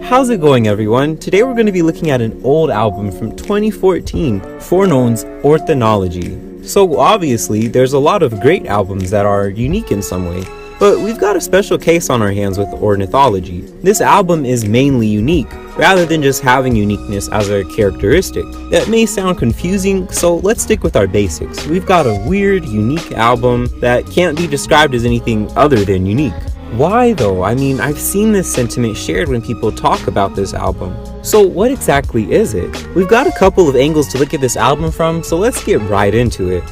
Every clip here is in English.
How's it going, everyone? Today we're going to be looking at an old album from 2014, Foreknown's Ornithology. So obviously, there's a lot of great albums that are unique in some way, but we've got a special case on our hands with Ornithology. This album is mainly unique, rather than just having uniqueness as a characteristic. That may sound confusing, so let's stick with our basics. We've got a weird, unique album that can't be described as anything other than unique. Why though? I mean, I've seen this sentiment shared when people talk about this album. So what exactly is it? We've got a couple of angles to look at this album from, so let's get right into it.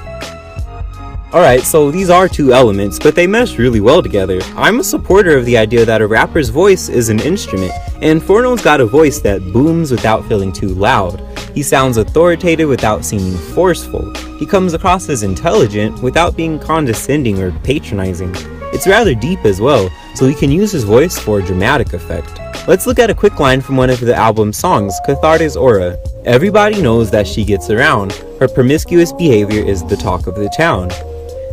Alright, so these are two elements, but they mesh really well together. I'm a supporter of the idea that a rapper's voice is an instrument, and Foreknown's got a voice that booms without feeling too loud. He sounds authoritative without seeming forceful. He comes across as intelligent without being condescending or patronizing. It's rather deep as well, so he can use his voice for dramatic effect. Let's look at a quick line from one of the album's songs, Catharte's Aura. Everybody knows that she gets around. Her promiscuous behavior is the talk of the town.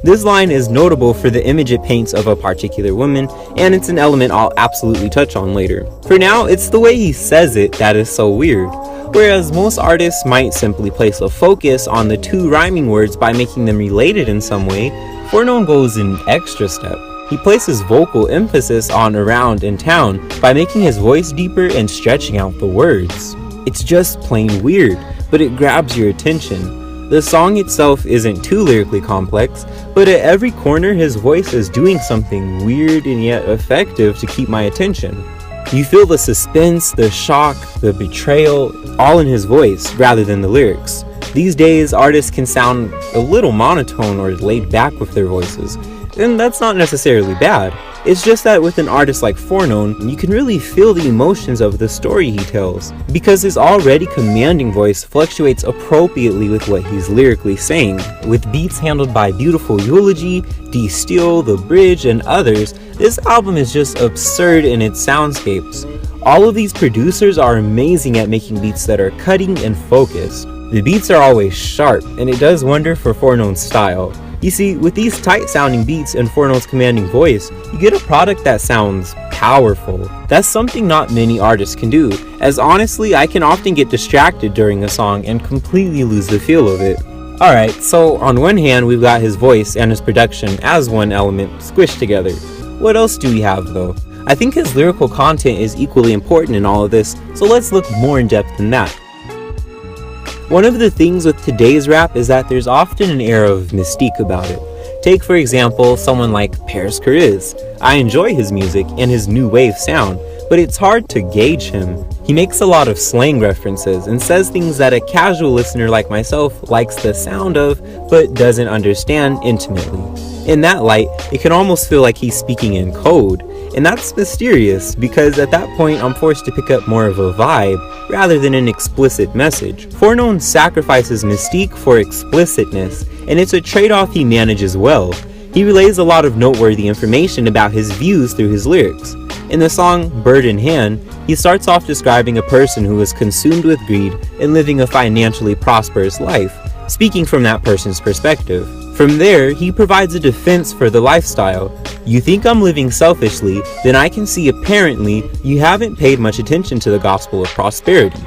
This line is notable for the image it paints of a particular woman, and it's an element I'll absolutely touch on later. For now, it's the way he says it that is so weird. Whereas most artists might simply place a focus on the two rhyming words by making them related in some way, Foreknown goes an extra step. He places vocal emphasis on around and town by making his voice deeper and stretching out the words. It's just plain weird, but it grabs your attention. The song itself isn't too lyrically complex, but at every corner his voice is doing something weird and yet effective to keep my attention. You feel the suspense, the shock, the betrayal, all in his voice rather than the lyrics. These days, artists can sound a little monotone or laid back with their voices, and that's not necessarily bad. It's just that with an artist like Foreknown, you can really feel the emotions of the story he tells, because his already commanding voice fluctuates appropriately with what he's lyrically saying. With beats handled by Beautiful Eulogy, D. Steele, The Bridge, and others, this album is just absurd in its soundscapes. All of these producers are amazing at making beats that are cutting and focused. The beats are always sharp, and it does wonder for Foreknown's style. You see, with these tight sounding beats and Foreknown's commanding voice, you get a product that sounds powerful. That's something not many artists can do, as honestly I can often get distracted during a song and completely lose the feel of it. Alright, so on one hand we've got his voice and his production as one element squished together. What else do we have though? I think his lyrical content is equally important in all of this, so let's look more in depth than that. One of the things with today's rap is that there's often an air of mystique about it. Take for example someone like Paris Chariz. I enjoy his music and his new wave sound, but it's hard to gauge him. He makes a lot of slang references and says things that a casual listener like myself likes the sound of, but doesn't understand intimately. In that light, it can almost feel like he's speaking in code, and that's mysterious because at that point I'm forced to pick up more of a vibe rather than an explicit message. Foreknown sacrifices mystique for explicitness, and it's a trade-off he manages well. He relays a lot of noteworthy information about his views through his lyrics. In the song Bird in Hand, he starts off describing a person who is consumed with greed and living a financially prosperous life, speaking from that person's perspective. From there, he provides a defense for the lifestyle. You think I'm living selfishly, then I can see apparently you haven't paid much attention to the gospel of prosperity.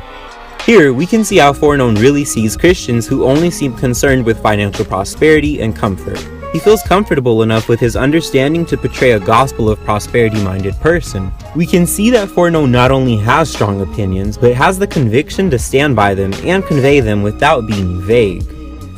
Here, we can see how Foreknown really sees Christians who only seem concerned with financial prosperity and comfort. He feels comfortable enough with his understanding to portray a gospel of prosperity-minded person. We can see that Foreknown not only has strong opinions, but has the conviction to stand by them and convey them without being vague.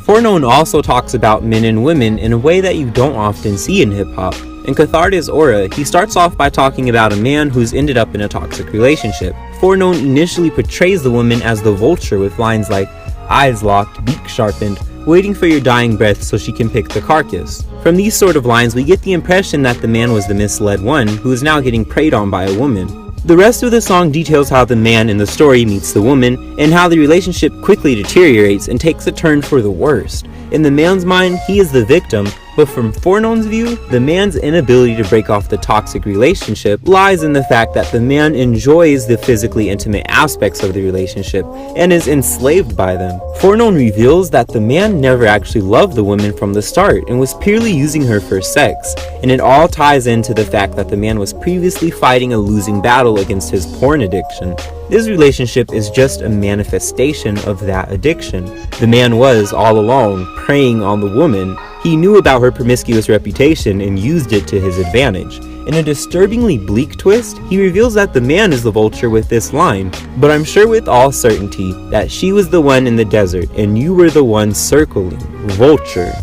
Foreknown also talks about men and women in a way that you don't often see in hip-hop. In Catharte's Aura, he starts off by talking about a man who's ended up in a toxic relationship. Foreknown initially portrays the woman as the vulture with lines like, eyes locked, beak sharpened, waiting for your dying breath so she can pick the carcass. From these sort of lines, we get the impression that the man was the misled one who is now getting preyed on by a woman. The rest of the song details how the man in the story meets the woman, and how the relationship quickly deteriorates and takes a turn for the worst. In the man's mind, he is the victim, But from Foreknown's view, the man's inability to break off the toxic relationship lies in the fact that the man enjoys the physically intimate aspects of the relationship and is enslaved by them. Foreknown reveals that the man never actually loved the woman from the start and was purely using her for sex, and it all ties into the fact that the man was previously fighting a losing battle against his porn addiction. This relationship is just a manifestation of that addiction. The man was, all along, preying on the woman. He knew about her promiscuous reputation and used it to his advantage. In a disturbingly bleak twist, he reveals that the man is the vulture with this line, "But I'm sure with all certainty that she was the one in the desert and you were the one circling, vulture."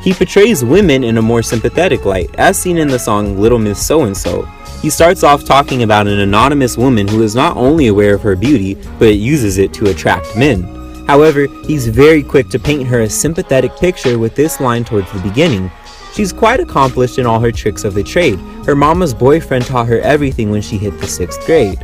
He portrays women in a more sympathetic light, as seen in the song Little Miss So-and-So. He starts off talking about an anonymous woman who is not only aware of her beauty, but uses it to attract men. However, he's very quick to paint her a sympathetic picture with this line towards the beginning. She's quite accomplished in all her tricks of the trade. Her mama's boyfriend taught her everything when she hit the 6th grade.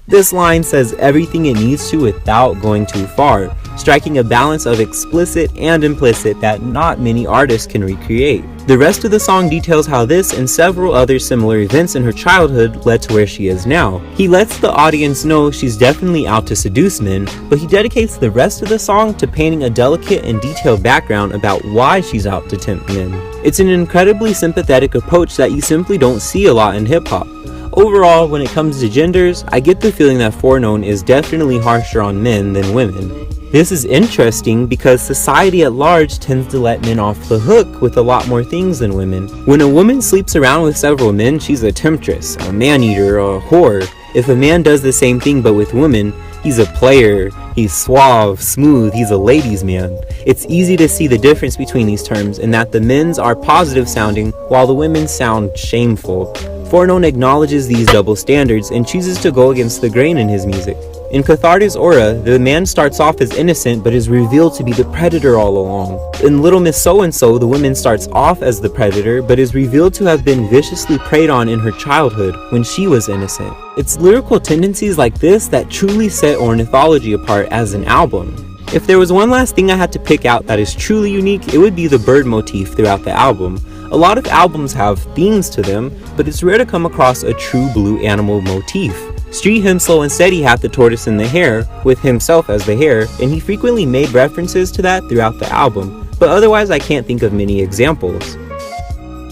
This line says everything it needs to without going too far, striking a balance of explicit and implicit that not many artists can recreate. The rest of the song details how this and several other similar events in her childhood led to where she is now. He lets the audience know she's definitely out to seduce men, but he dedicates the rest of the song to painting a delicate and detailed background about why she's out to tempt men. It's an incredibly sympathetic approach that you simply don't see a lot in hip-hop. Overall, when it comes to genders, I get the feeling that Foreknown is definitely harsher on men than women. This is interesting because society at large tends to let men off the hook with a lot more things than women. When a woman sleeps around with several men, she's a temptress, a man-eater, or a whore. If a man does the same thing but with women, he's a player, he's suave, smooth, he's a ladies' man. It's easy to see the difference between these terms in that the men's are positive sounding while the women's sound shameful. Foreknown acknowledges these double standards and chooses to go against the grain in his music. In Cathartes Aura, the man starts off as innocent but is revealed to be the predator all along. In Little Miss So-and-So, the woman starts off as the predator but is revealed to have been viciously preyed on in her childhood when she was innocent. It's lyrical tendencies like this that truly set Ornithology apart as an album. If there was one last thing I had to pick out that is truly unique, it would be the bird motif throughout the album. A lot of albums have themes to them, but it's rare to come across a true blue animal motif. Street Henslow and Steady had the tortoise and the hare, with himself as the hare, and he frequently made references to that throughout the album, but otherwise I can't think of many examples.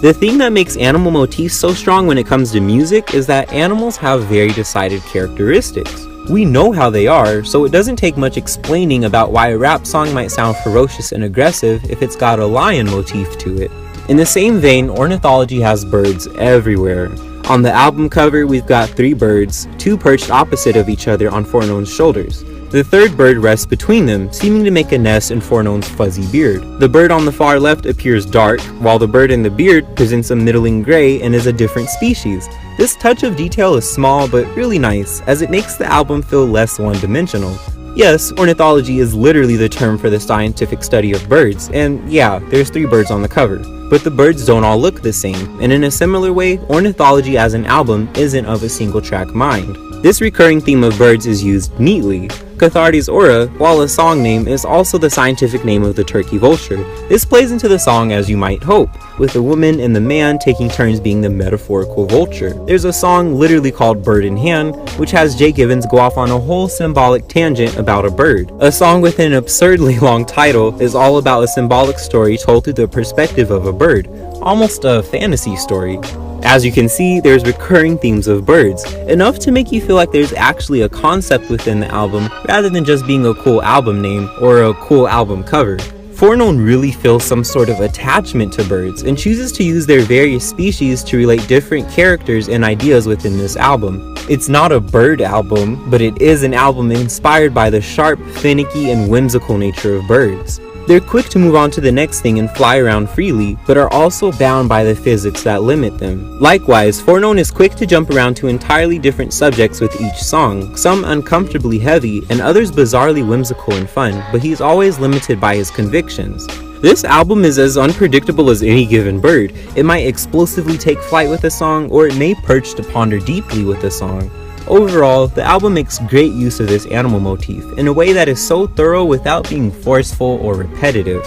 The thing that makes animal motifs so strong when it comes to music is that animals have very decided characteristics. We know how they are, so it doesn't take much explaining about why a rap song might sound ferocious and aggressive if it's got a lion motif to it. In the same vein, Ornithology has birds everywhere. On the album cover, we've got 3 birds, 2 perched opposite of each other on Foreknown's shoulders. The third bird rests between them, seeming to make a nest in Foreknown's fuzzy beard. The bird on the far left appears dark, while the bird in the beard presents a middling gray and is a different species. This touch of detail is small but really nice, as it makes the album feel less one-dimensional. Yes, ornithology is literally the term for the scientific study of birds, and yeah, there's 3 birds on the cover. But the birds don't all look the same, and in a similar way, Ornithology as an album isn't of a single track mind. This recurring theme of birds is used neatly. Cathartes Aura, while a song name, is also the scientific name of the turkey vulture. This plays into the song as you might hope, with the woman and the man taking turns being the metaphorical vulture. There's a song literally called Bird in Hand, which has Jay Gibbons go off on a whole symbolic tangent about a bird. A song with an absurdly long title is all about a symbolic story told through the perspective of a bird, almost a fantasy story. As you can see, there's recurring themes of birds, enough to make you feel like there's actually a concept within the album rather than just being a cool album name or a cool album cover. Foreknown really feels some sort of attachment to birds and chooses to use their various species to relate different characters and ideas within this album. It's not a bird album, but it is an album inspired by the sharp, finicky, and whimsical nature of birds. They're quick to move on to the next thing and fly around freely, but are also bound by the physics that limit them. Likewise, Foreknown is quick to jump around to entirely different subjects with each song, some uncomfortably heavy and others bizarrely whimsical and fun, but he's always limited by his convictions. This album is as unpredictable as any given bird. It might explosively take flight with a song, or it may perch to ponder deeply with a song. Overall, the album makes great use of this animal motif in a way that is so thorough without being forceful or repetitive.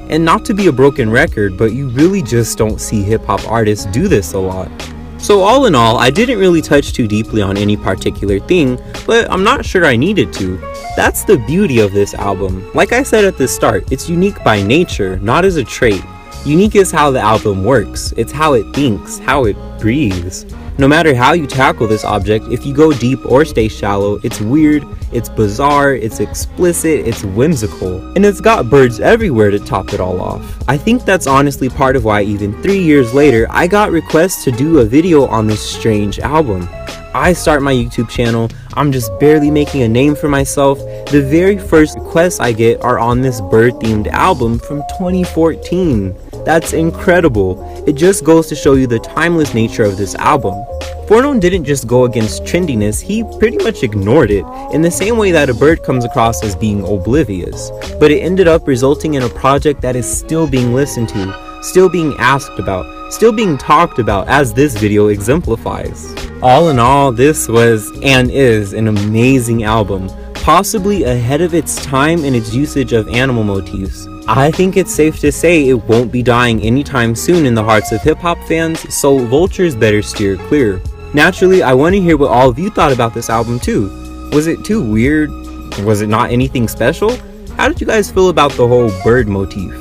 And not to be a broken record, but you really just don't see hip-hop artists do this a lot. So all in all, I didn't really touch too deeply on any particular thing, but I'm not sure I needed to. That's the beauty of this album. Like I said at the start, it's unique by nature, not as a trait. Unique is how the album works. It's how it thinks, how it breathes. No matter how you tackle this object, if you go deep or stay shallow, it's weird, it's bizarre, it's explicit, it's whimsical, and it's got birds everywhere to top it all off. I think that's honestly part of why even 3 years later, I got requests to do a video on this strange album. I start my YouTube channel, I'm just barely making a name for myself. The very first requests I get are on this bird-themed album from 2014. That's incredible. It just goes to show you the timeless nature of this album. Foreknown didn't just go against trendiness, he pretty much ignored it, in the same way that a bird comes across as being oblivious. But it ended up resulting in a project that is still being listened to, still being asked about, still being talked about, as this video exemplifies. All in all, this was and is an amazing album, possibly ahead of its time in its usage of animal motifs. I think it's safe to say it won't be dying anytime soon in the hearts of hip-hop fans, so vultures better steer clear. Naturally, I want to hear what all of you thought about this album too. Was it too weird? Was it not anything special? How did you guys feel about the whole bird motif?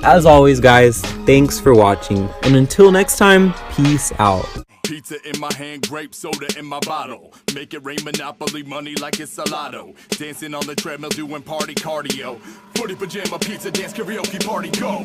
As always guys, thanks for watching, and until next time, peace out. Pizza in my hand, grape soda in my bottle. Make it rain, Monopoly money like it's a lotto. Dancing on the treadmill, doing party cardio. Footy pajama, pizza dance, karaoke party, go.